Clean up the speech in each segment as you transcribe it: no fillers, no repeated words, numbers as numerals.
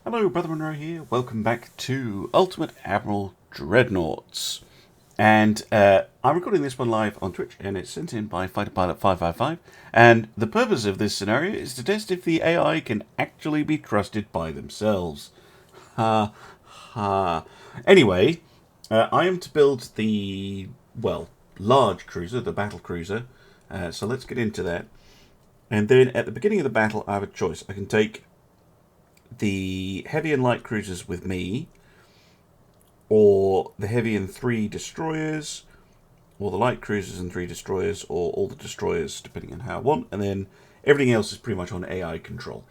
Hello, Brother Monroe here. Welcome back to Ultimate Admiral Dreadnoughts. And I'm recording this one live on Twitch, and it's sent in by FighterPilot555. And the purpose of this scenario is to test if the AI can actually be trusted by themselves. Ha ha. Anyway, I am to build the, well, large cruiser, the battle cruiser. So let's get into that. And then at the beginning of the battle, I have a choice. I can take the heavy and light cruisers with me, or the heavy and 3 destroyers, or the light cruisers and 3 destroyers, or all the destroyers, depending on how I want, and then everything else is pretty much on AI control.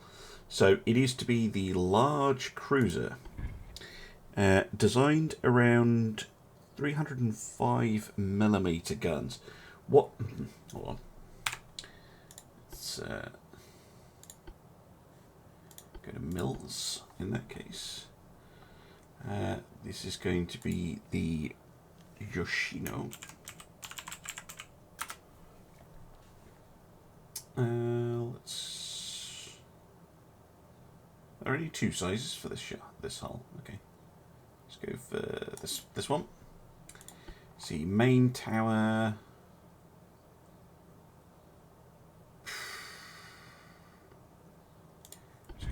So it is to be the large cruiser, designed around 305mm guns. What? Hold on. It's go to Mills in that case. This is going to be the Yoshino. Let's. There are only 2 sizes for this hull. Okay, let's go for this one. See, main tower.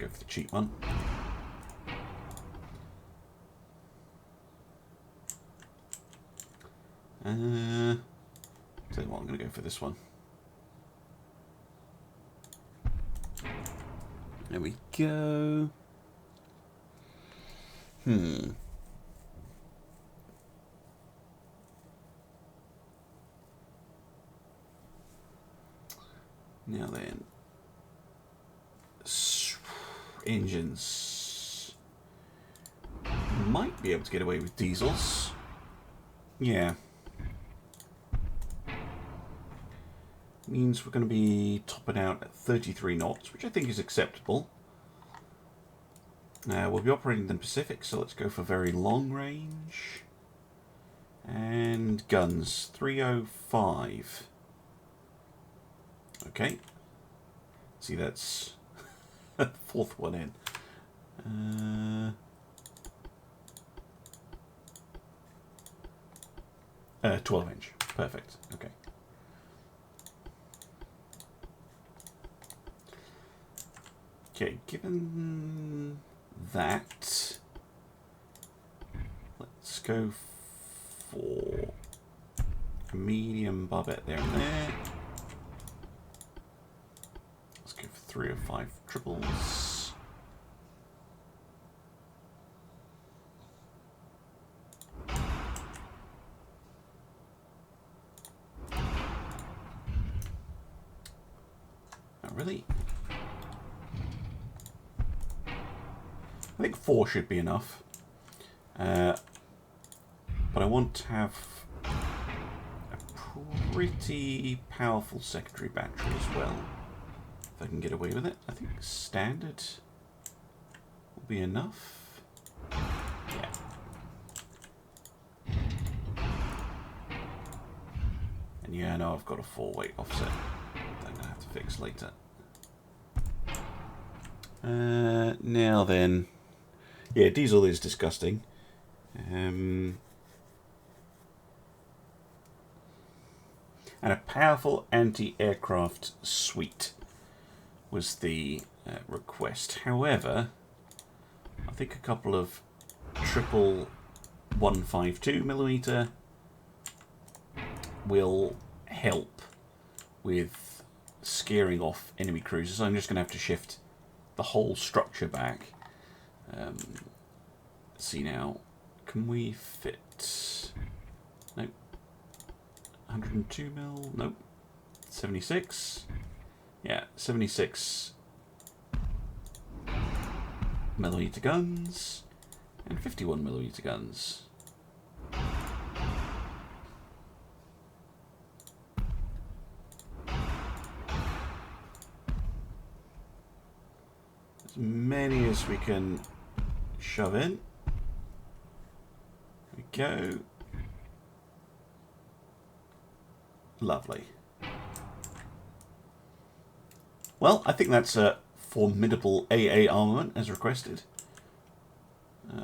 Go for the cheap one. Tell you what, I'm going to go for this one. There we go. Now then. Engines. Might be able to get away with diesels. Yeah. Means we're going to be topping out at 33 knots, which I think is acceptable. We'll be operating in the Pacific, so let's go for very long range. And guns, 305. Okay. See, that's 4th one in. 12-inch. Perfect. Okay. Okay, given that, let's go for a medium barbette there and there. Let's go for 305 triples. Not really. I think 4 should be enough. But I want to have a pretty powerful secondary battery as well. If I can get away with it. I think standard will be enough. Yeah. And yeah, I know I've got a 4-weight offset that I'm going to have to fix later. Now then. Yeah, diesel is disgusting. And a powerful anti-aircraft suite was the request. However, I think a couple of triple 152mm will help with scaring off enemy cruisers. I'm just going to have to shift the whole structure back. Let's see now. Can we fit? Nope. 102mm. Nope. 76. Yeah, 76mm guns and 51mm guns. As many as we can shove in. There we go. Lovely. Well, I think that's a formidable AA armament as requested.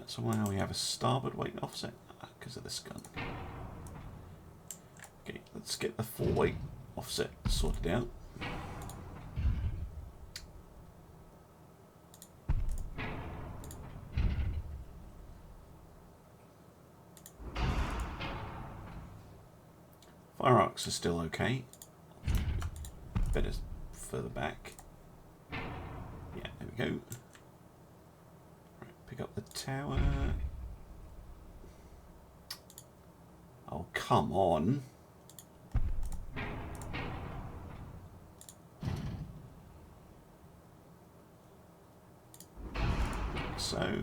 Somehow we have a starboard weight offset because of this gun. Okay, let's get the forward weight offset sorted out. Fire arcs are still okay. Better further back. Yeah, there we go. Right, pick up the tower. Oh, come on. So.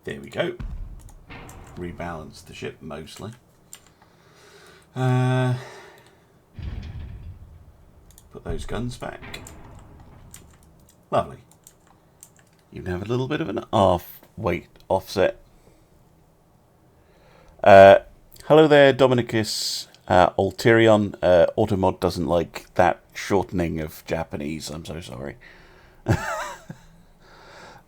There we go. Rebalance the ship mostly. Put those guns back. Lovely. You can have a little bit of an half weight offset. Hello there, Dominicus. Ulterion. Automod doesn't like that shortening of Japanese. I'm so sorry.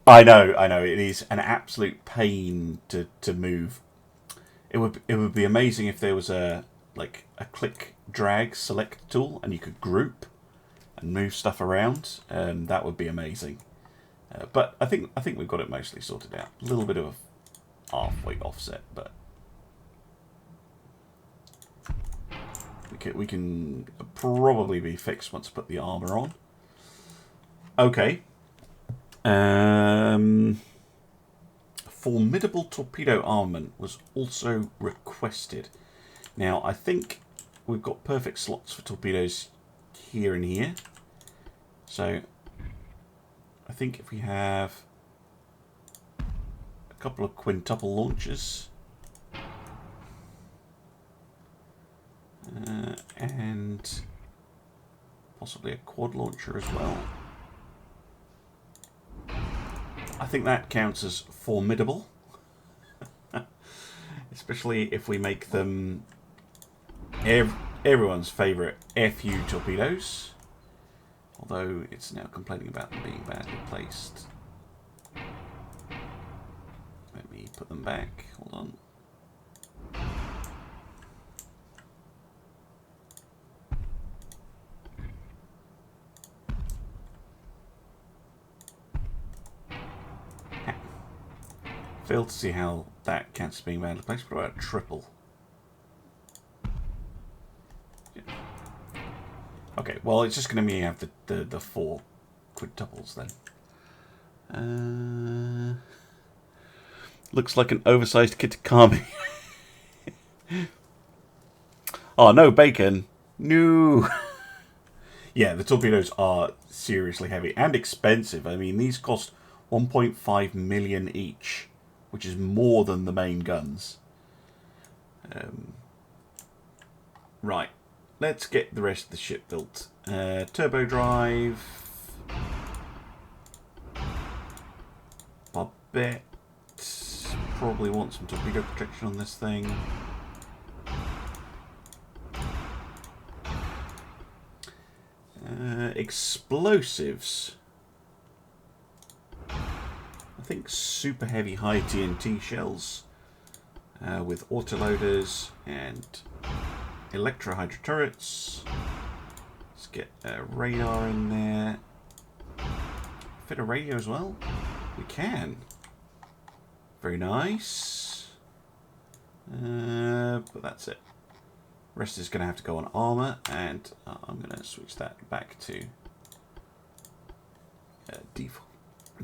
I know. It is an absolute pain to move. It would be amazing if there was a click drag select tool and you could group and move stuff around. That would be amazing. But I think we've got it mostly sorted out. A little bit of a half-weight offset, but we can probably be fixed once I put the armor on. Okay. Formidable torpedo armament was also requested. Now, I think we've got perfect slots for torpedoes here and here. So, I think if we have a couple of quintuple launchers and possibly a quad launcher as well. I think that counts as formidable. Especially if we make them everyone's favourite FU torpedoes. Although it's now complaining about them being badly placed. Let me put them back. Hold on. Fail to see how that counts as being badly placed. What about a triple? Yeah. Okay, well it's just going to mean have the 4 quintuples then. Looks like an oversized Kitakami. Oh no, bacon. No. Yeah, the torpedoes are seriously heavy and expensive. I mean, these cost 1.5 million each, which is more than the main guns. Right, let's get the rest of the ship built. Turbo drive. Barbette. Probably want some torpedo protection on this thing. Explosives. I think super heavy high TNT shells with autoloaders and electro-hydro turrets. Let's get a radar in there. Fit a radio as well? We can. Very nice. But that's it. Rest is going to have to go on armor, and I'm going to switch that back to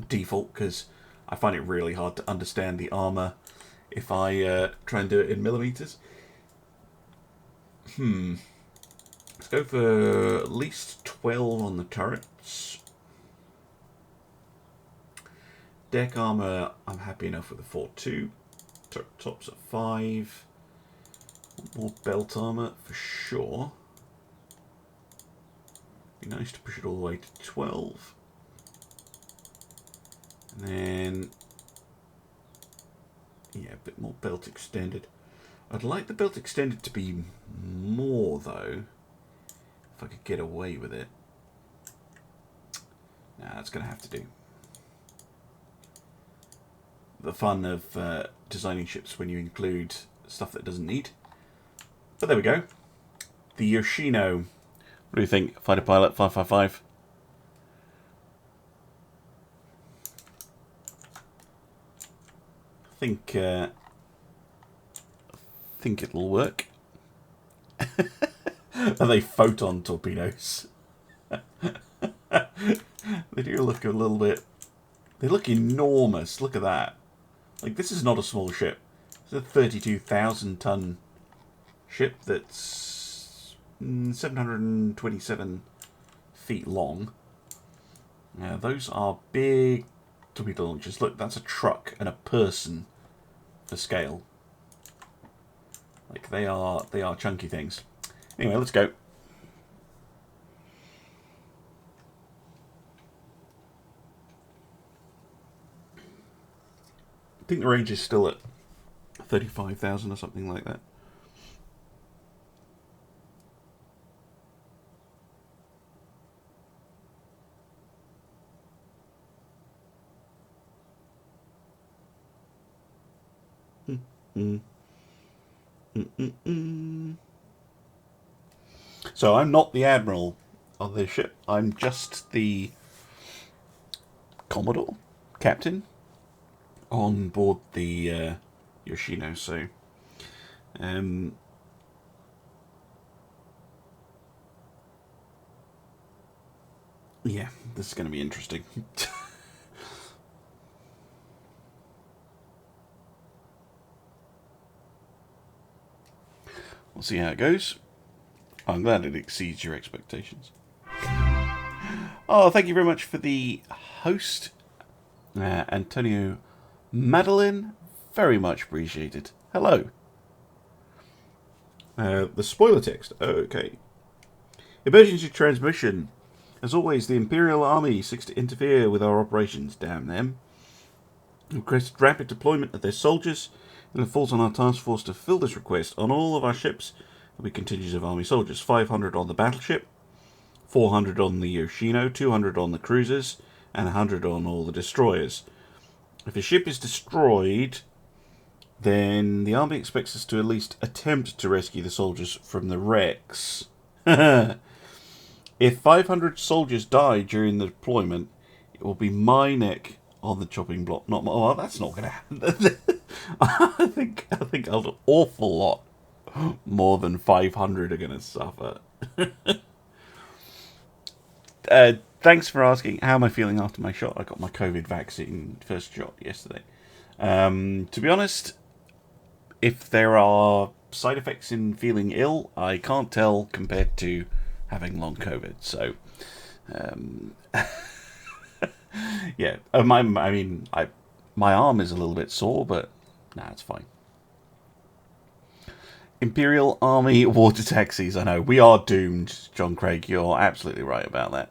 default because I find it really hard to understand the armor if I try and do it in millimeters. Let's go for at least 12 on the turrets. Deck armor, I'm happy enough with the 4.2. Turret tops at 5. More belt armor for sure. Be nice to push it all the way to 12. And then, yeah, a bit more belt extended. I'd like the belt extended to be more, though. If I could get away with it. Nah, that's going to have to do. The fun of designing ships when you include stuff that it doesn't need. But there we go. The Yoshino. What do you think? Fighter Pilot 555. I think it'll work. Are they photon torpedoes? They do look a little bit... They look enormous. Look at that. Like, this is not a small ship. It's a 32,000 ton ship that's 727 feet long. Now, those are big torpedo launchers. Look, that's a truck and a person for scale. Like, they are chunky things. Anyway, let's go. I think the range is still at 35,000 or something like that. So I'm not the Admiral on this ship. I'm just the Commodore, Captain, on board the Yoshino. So, yeah, this is going to be interesting. We'll see how it goes. I'm glad it exceeds your expectations. Oh, thank you very much for the host, Antonio Madeline. Very much appreciated. Hello. The spoiler text. Okay. Emergency transmission. As always, the Imperial Army seeks to interfere with our operations. Damn them. Request rapid deployment of their soldiers, and it falls on our task force to fill this request. On all of our ships, there'll be contingents of army soldiers. 500 on the battleship, 400 on the Yoshino, 200 on the cruisers, and 100 on all the destroyers. If a ship is destroyed, then the army expects us to at least attempt to rescue the soldiers from the wrecks. If 500 soldiers die during the deployment, it will be my neck on the chopping block. Not my... Oh, that's not going to happen. I think an awful lot more than 500 are going to suffer. Thanks for asking. How am I feeling after my shot? I got my COVID vaccine first shot yesterday. To be honest, if there are side effects in feeling ill, I can't tell compared to having long COVID. So, yeah. My arm is a little bit sore, but nah, it's fine. Imperial Army water taxis. I know we are doomed, John Craig. You're absolutely right about that.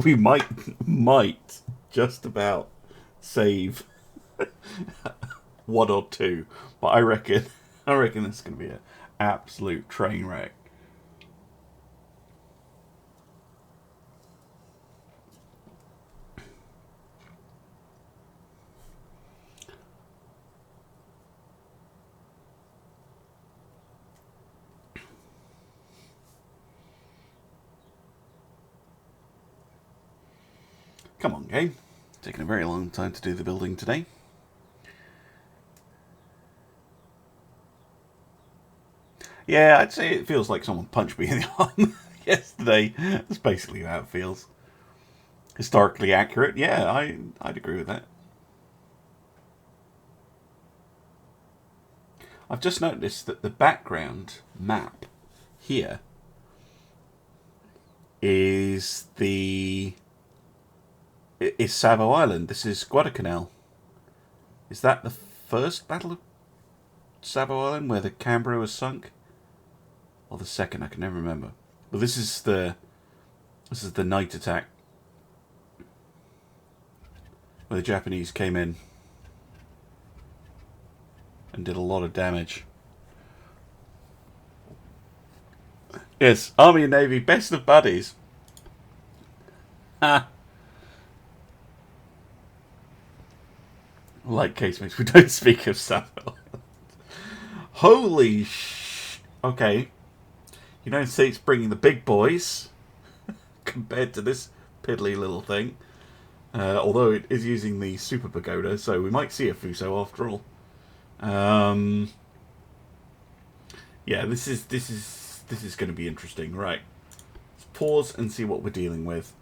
We might just about save one or two, but I reckon this is going to be an absolute train wreck. Come on, game. Taking a very long time to do the building today. Yeah, I'd say it feels like someone punched me in the arm yesterday. That's basically how it feels. Historically accurate, yeah, I'd agree with that. I've just noticed that the background map here is Savo Island. This is Guadalcanal. Is that the first Battle of Savo Island where the Canberra was sunk? Or the second? I can never remember. But this is the night attack. where the Japanese came in and did a lot of damage. Yes, Army and Navy, best of buddies. Ah. Like casemates, we don't speak of Samuel. Holy okay. United States bringing the big boys compared to this piddly little thing. Although it is using the super pagoda, so we might see a Fuso after all. Yeah, this is going to be interesting. Right, let's pause and see what we're dealing with.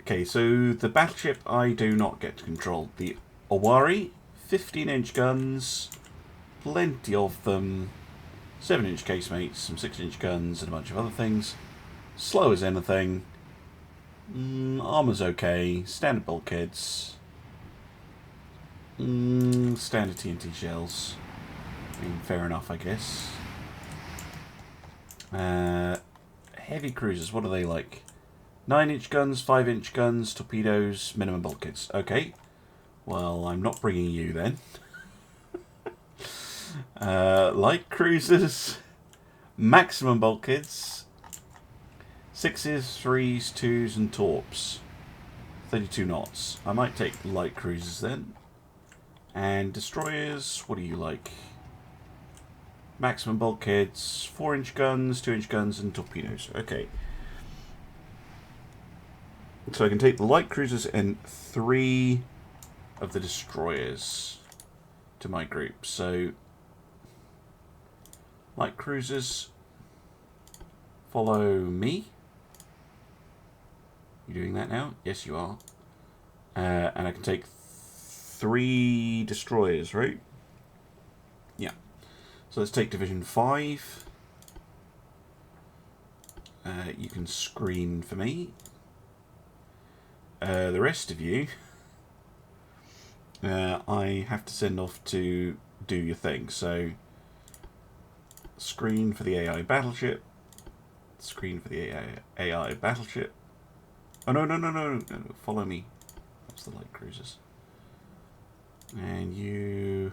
Okay, so the battleship I do not get to control. The Owari, 15-inch guns, plenty of them, 7-inch casemates, some 6-inch guns, and a bunch of other things. Slow as anything. Armor's okay. Standard bulkheads. Standard TNT shells. I mean, fair enough, I guess. Heavy cruisers, what are they like? 9-inch guns, 5-inch guns, torpedoes, minimum bulkheads. Okay. Well, I'm not bringing you then. Light cruisers, maximum bulkheads, 6s, 3s, 2s, and torps. 32 knots. I might take light cruisers then. And destroyers, what do you like? Maximum bulkheads, 4-inch guns, 2-inch guns, and torpedoes. Okay. So I can take the light cruisers and 3 of the destroyers to my group. So, light cruisers, follow me. You doing that now? Yes, you are. And I can take 3 destroyers, right? Yeah. So let's take Division 5. You can screen for me. The rest of you, I have to send off to do your thing. So, screen for the AI battleship. Screen for the AI battleship. Oh, no. Follow me. That's the light cruisers. And you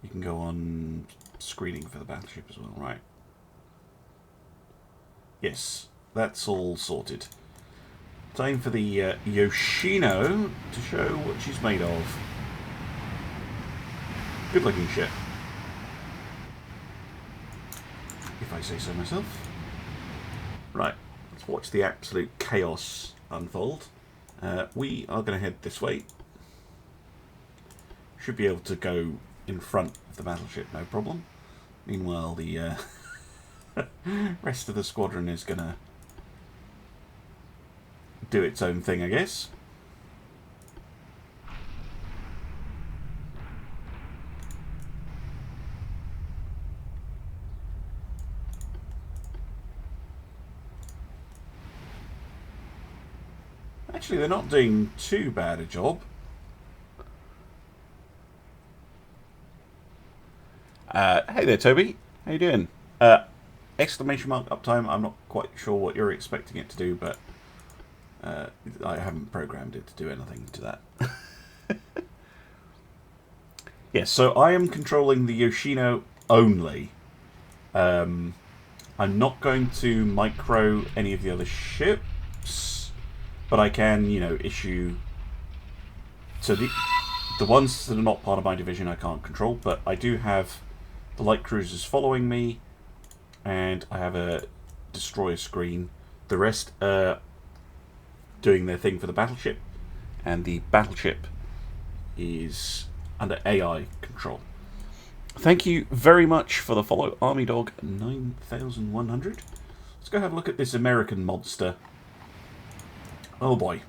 can go on screening for the battleship as well, right? Yes, that's all sorted. Time for the Yoshino to show what she's made of. Good looking ship, if I say so myself. Right, let's watch the absolute chaos unfold. We are going to head this way. Should be able to go in front of the battleship, no problem. Meanwhile, the rest of the squadron is going to do its own thing, I guess. Actually, they're not doing too bad a job. Hey there, Toby. How you doing? Exclamation mark uptime. I'm not quite sure what you're expecting it to do, but I haven't programmed it to do anything to that. Yes, so I am controlling the Yoshino only. I'm not going to micro any of the other ships, but I can, issue... So the ones that are not part of my division I can't control, but I do have the light cruisers following me, and I have a destroyer screen. The rest are doing their thing for the battleship, and the battleship is under AI control. Thank you very much for the follow, Army Dog 9100. Let's go have a look at this American monster. Oh boy.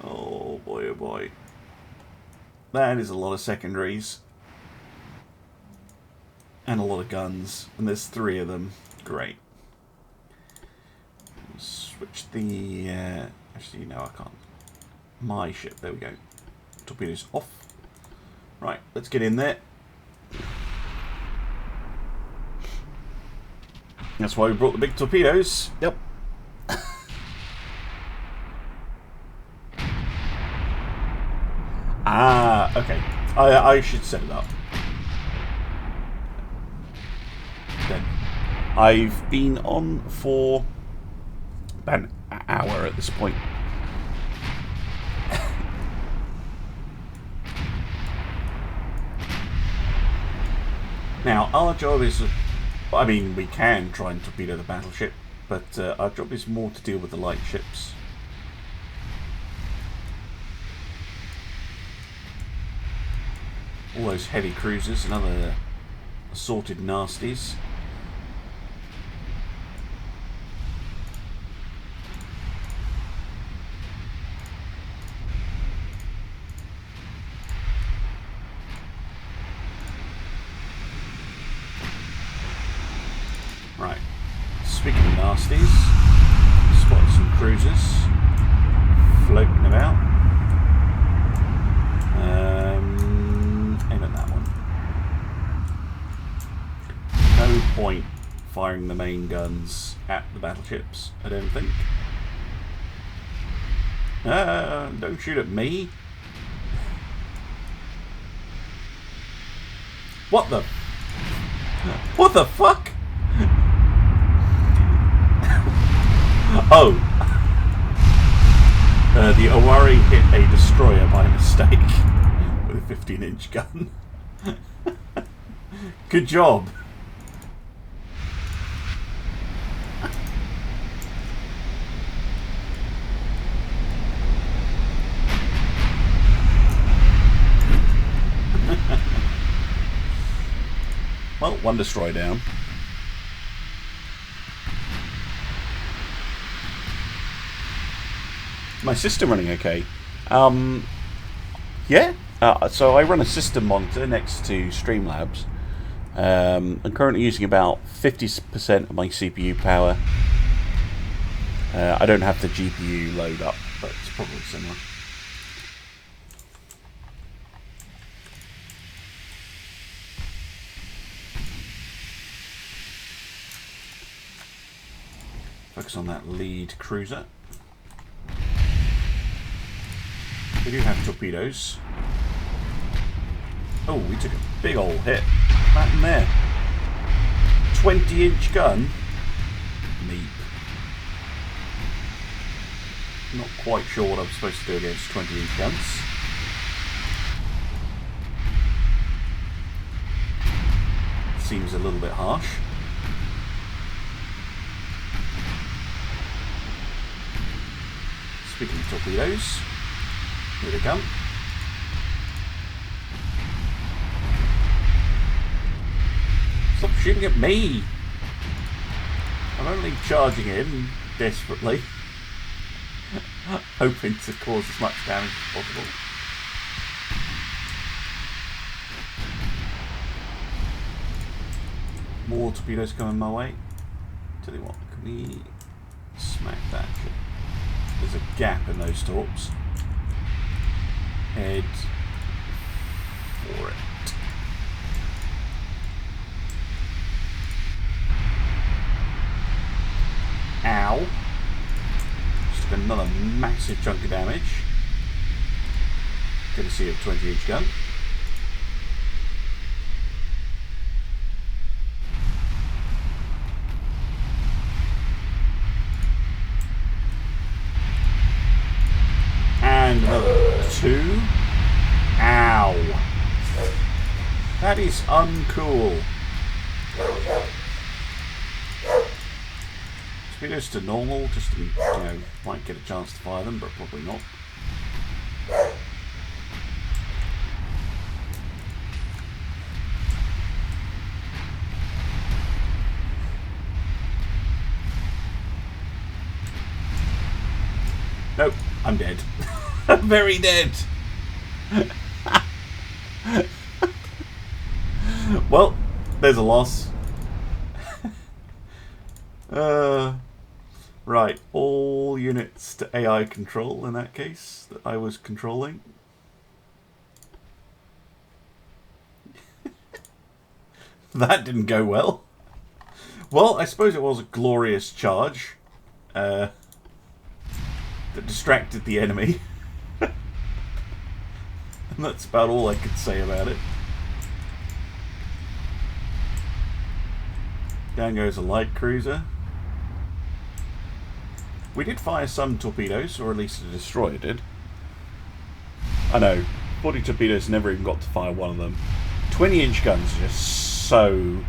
Oh boy, oh boy. That is a lot of secondaries. And a lot of guns. And there's 3 of them. Great. Switch the... actually, no, I can't. My ship. There we go. Torpedoes off. Right, let's get in there. That's why we brought the big torpedoes. Yep. Ah, okay. I should set it up. Then I've been on for about an hour at this point. Now, our job is... I mean, we can try and torpedo the battleship, but our job is more to deal with the light ships. All those heavy cruisers and other assorted nasties. Right. Speaking of nasties, spotted some cruisers floating about. Aim at that one. No point firing the main guns at the battleships, I don't think. Don't shoot at me. What the fuck? Oh. The Owari hit a destroyer by mistake with a 15-inch gun. Good job. Well, one destroyer down. My system running okay? Yeah. So I run a system monitor next to Streamlabs. I'm currently using about 50% of my CPU power. I don't have the GPU load up, but it's probably similar. Focus on that lead cruiser. We do have torpedoes. Oh, we took a big old hit. Right in there. 20-inch gun. Neat. Not quite sure what I'm supposed to do against 20-inch guns. Seems a little bit harsh. Speaking of torpedoes, here they come. Stop shooting at me! I'm only charging in desperately, hoping to cause as much damage as possible. More torpedoes coming my way. Tell you what, can we smack that shit? There's a gap in those torps. Head for it. Ow. Just took another massive chunk of damage. Good to see a 20-inch gun. And another 2. Ow. That is uncool. Torpedoes to normal, just to, might get a chance to fire them, but probably not. Nope, I'm dead. I'm very dead. Well, there's a loss. Right, all units to AI control in that case that I was controlling. That didn't go well. Well, I suppose it was a glorious charge that distracted the enemy. And That's about all I could say about it. Down goes a light cruiser. We did fire some torpedoes, or at least a destroyer did. I know, 40 torpedoes, never even got to fire one of them. 20-inch guns are just so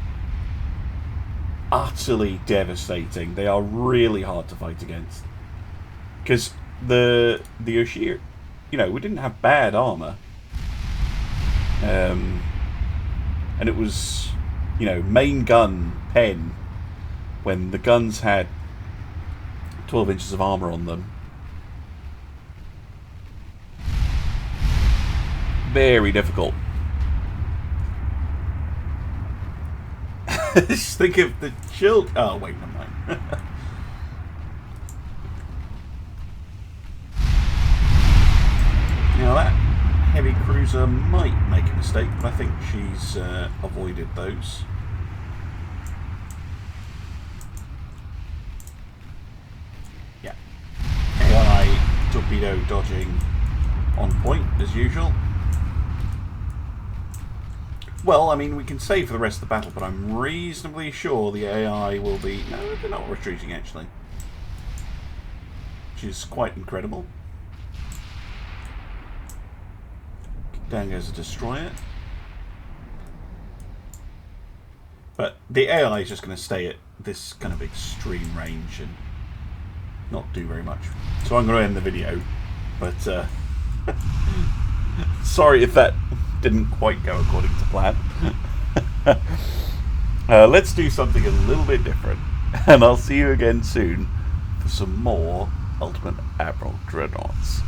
utterly devastating. They are really hard to fight against. Because the Oshir, you know, we didn't have bad armour. And it was, you know, main gun pen when the guns had 12 inches of armour on them. Very difficult. Just think of the shield. Oh, wait, never mind. Now that heavy cruiser might make a mistake, but I think she's avoided those. Yeah. AI torpedo dodging on point, as usual. Well, I mean, we can save for the rest of the battle, but I'm reasonably sure the AI will be... No, they're not retreating, actually. Which is quite incredible. Down goes a destroyer. But the AI is just going to stay at this kind of extreme range and not do very much. So I'm going to end the video, but sorry if that didn't quite go according to plan. Let's do something a little bit different, and I'll see you again soon for some more Ultimate Admiral Dreadnoughts.